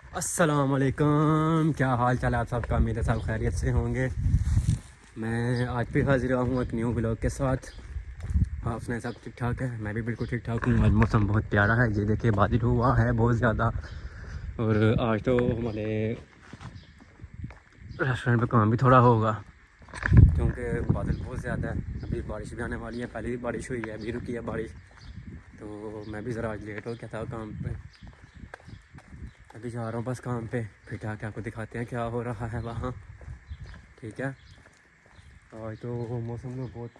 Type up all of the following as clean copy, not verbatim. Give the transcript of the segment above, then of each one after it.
अस्सलाम वालेकुम, क्या हाल चाल है आप सबका। मेरे सब खैरियत से होंगे। मैं आज फिर हाजिर हूँ एक न्यू ब्लॉग के साथ। आपने सब ठीक ठाक है, मैं भी बिल्कुल ठीक ठाक हूँ। आज मौसम बहुत प्यारा है, ये देखिए बारिश हुआ है बहुत ज़्यादा। और आज तो हमारे रेस्टोरेंट पे काम भी थोड़ा होगा क्योंकि बादल बहुत ज़्यादा है। अभी बारिश भी आने वाली है, पहले भी बारिश हुई है, अभी रुकी है बारिश। तो मैं भी ज़रा आज लेट हो गया था काम पे। अभी जा रहा हूँ बस काम पे, फिर जाके आपको दिखाते हैं क्या हो रहा है वहाँ। ठीक है। और तो मौसम में बहुत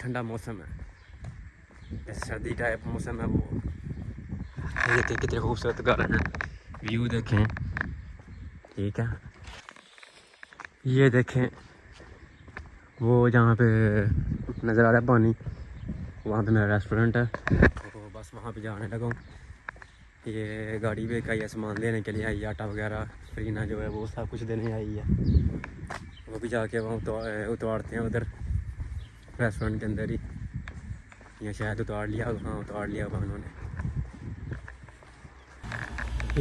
ठंडा मौसम है, सर्दी टाइप मौसम है वो। ये देखिए कितने खूबसूरत घर हैं, व्यू देखें। ठीक है, ये देखें वो जहाँ पे नज़र आ रहा है पानी, वहाँ पे मेरा रेस्टोरेंट है। तो बस वहाँ पे जाने लगा हूँ। ये गाड़ी पे का ये सामान लेने के लिए आई, आटा वगैरह फरीना जो है वो सब कुछ देने आई है। वो भी जाके वहाँ उतारते हैं उधर रेस्टोरेंट के अंदर ही, या शायद उतार लिया। हाँ उतार लिया वहाँ उन्होंने।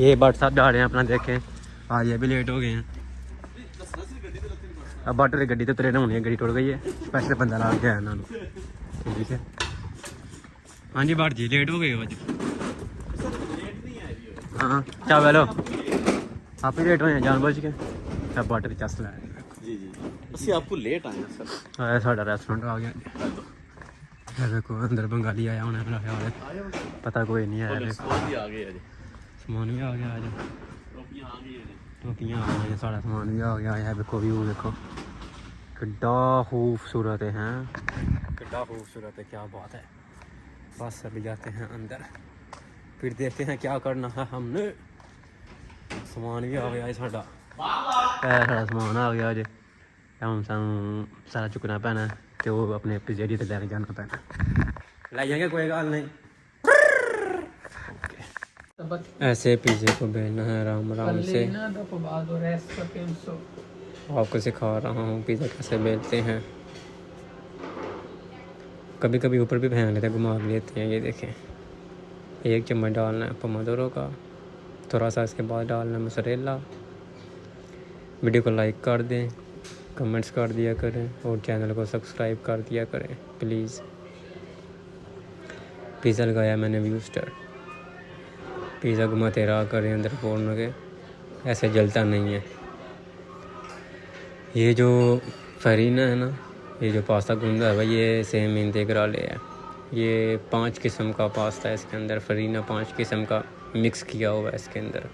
ये बट साहब जा रहे हैं अपना, देखें आज ये भी लेट हो गए हैं। अब बट गड्डी तो ट्रेन होनी है, गड्डी टुट गई है, स्पैशल बंदा ला के आया उन्होंने। ठीक है, हाँ जी बट जी लेट हो गए हो आज। हाँ क्या बोलो, आप ही लेट हो जानबूझ के। अब बट चस ला जी जी ਅਸੀਂ आपको लेट आए हैं सर। आया साढ़ा रेस्टोरेंट आ गया। देखो अंदर बंगाली आया होना, मेरा ख्याल है, पता कोई नहीं आया। सामान भी आ गए हैं जी, समान भी आ गया आज, टोपियां आ गई हैं जी। टोपियाँ आ गई हैं, सारा समान भी आ गया है। देखो व्यू देखो कितना खूबसूरत है, कितना खूबसूरत है, क्या बात है। बस अभी जाते हैं अंदर, फिर देखते हैं क्या करना है हमने। समान भी आ गया है साढ़ा, सारा समान आ गया अजे। हम सारा चुकना पैना है, तो वो अपने पिज़्ज़ेरी से लैके जाना पैना। लाई जाएंगे कोई गल नहीं। ऐसे पिज़्ज़े को बेलना है आराम आराम से। आपको सिखा रहा हूँ पिज़्ज़ा कैसे बेलते हैं। कभी कभी ऊपर भी फेंक लेते हैं, घुमा भी लेते हैं। ये देखें, एक चम्मच डालना है पोमाडोरो का, थोड़ा सा इसके बाद डालना है मोज़रेला। वीडियो को लाइक कर दें, कमेंट्स कर दिया करें और चैनल को सब्सक्राइब कर दिया करें प्लीज़। पिज़्ज़ा लगाया मैंने व्यू स्टार, पिज़्ज़ा घुमाते रहा करें अंदर फोड़ने के, ऐसे जलता नहीं है। ये जो फरीना है ना, ये जो पास्ता गूंदा है भाई, ये सेम इंटीग्रल है। ये 5 किस्म का पास्ता है इसके अंदर, फरीना 5 किस्म का मिक्स किया हुआ है इसके अंदर।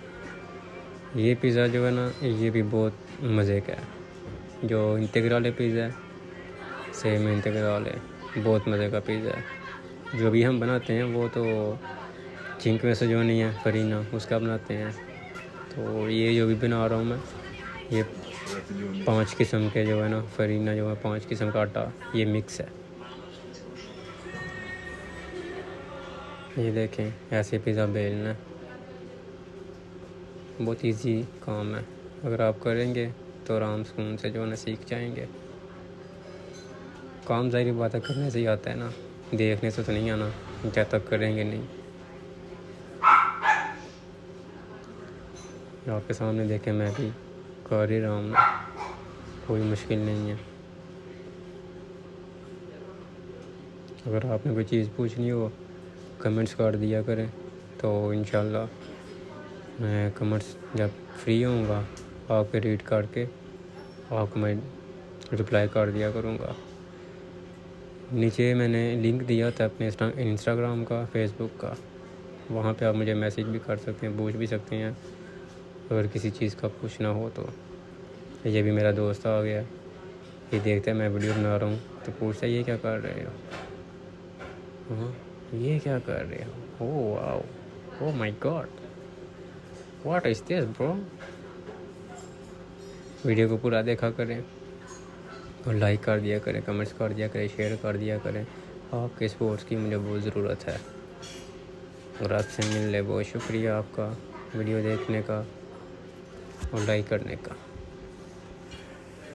ये पिज़्ज़ा जो है ना, ये भी बहुत मज़े का है। जो इंटीग्रल पिज़्ज़ा है, सेम इंटीग्रल है, बहुत मज़े का पिज़्ज़ा है। जो भी हम बनाते हैं वो तो चिंक में से जो नहीं है फरीना, उसका बनाते हैं। तो ये जो भी बना रहा हूँ मैं, ये 5 किस्म के जो है ना फरीना जो है, 5 किस्म का आटा ये मिक्स है। ये देखें ऐसे पिज़्ज़ा बेलना, बहुत इजी काम है। अगर आप करेंगे तो आराम सुकून से जो है ना सीख जाएंगे। काम ज़ाहिर बात है करने से ही आता है ना, देखने से तो नहीं आना जब तक करेंगे नहीं। आपके सामने देखें मैं भी कर ही रहा हूँ, कोई मुश्किल नहीं है। अगर आपने कोई चीज़ पूछनी हो कमेंट्स कर दिया करें, तो इंशाल्लाह मैं कमेंट्स जब फ्री होऊंगा आपके रीड करके आपको मैं रिप्लाई कर दिया करूँगा। नीचे मैंने लिंक दिया था अपने इंस्टाग्राम का, फेसबुक का, वहाँ पे आप मुझे मैसेज भी कर सकते हैं, पूछ भी सकते हैं अगर किसी चीज़ का पूछना हो तो। ये भी मेरा दोस्त आ गया, ये देखते हैं मैं वीडियो बना रहा हूँ तो पूछता है ये क्या कर रहे हो। हाँ ये क्या कर रहे हो, oh wow, oh my God, what is this bro. Video को पूरा देखा करें और लाइक कर दिया करें, कमेंट्स कर दिया करें, शेयर कर दिया करें। आपके सपोर्ट्स की मुझे बहुत ज़रूरत है। और आपसे मिलने बहुत शुक्रिया आपका वीडियो देखने का और लाइक करने का।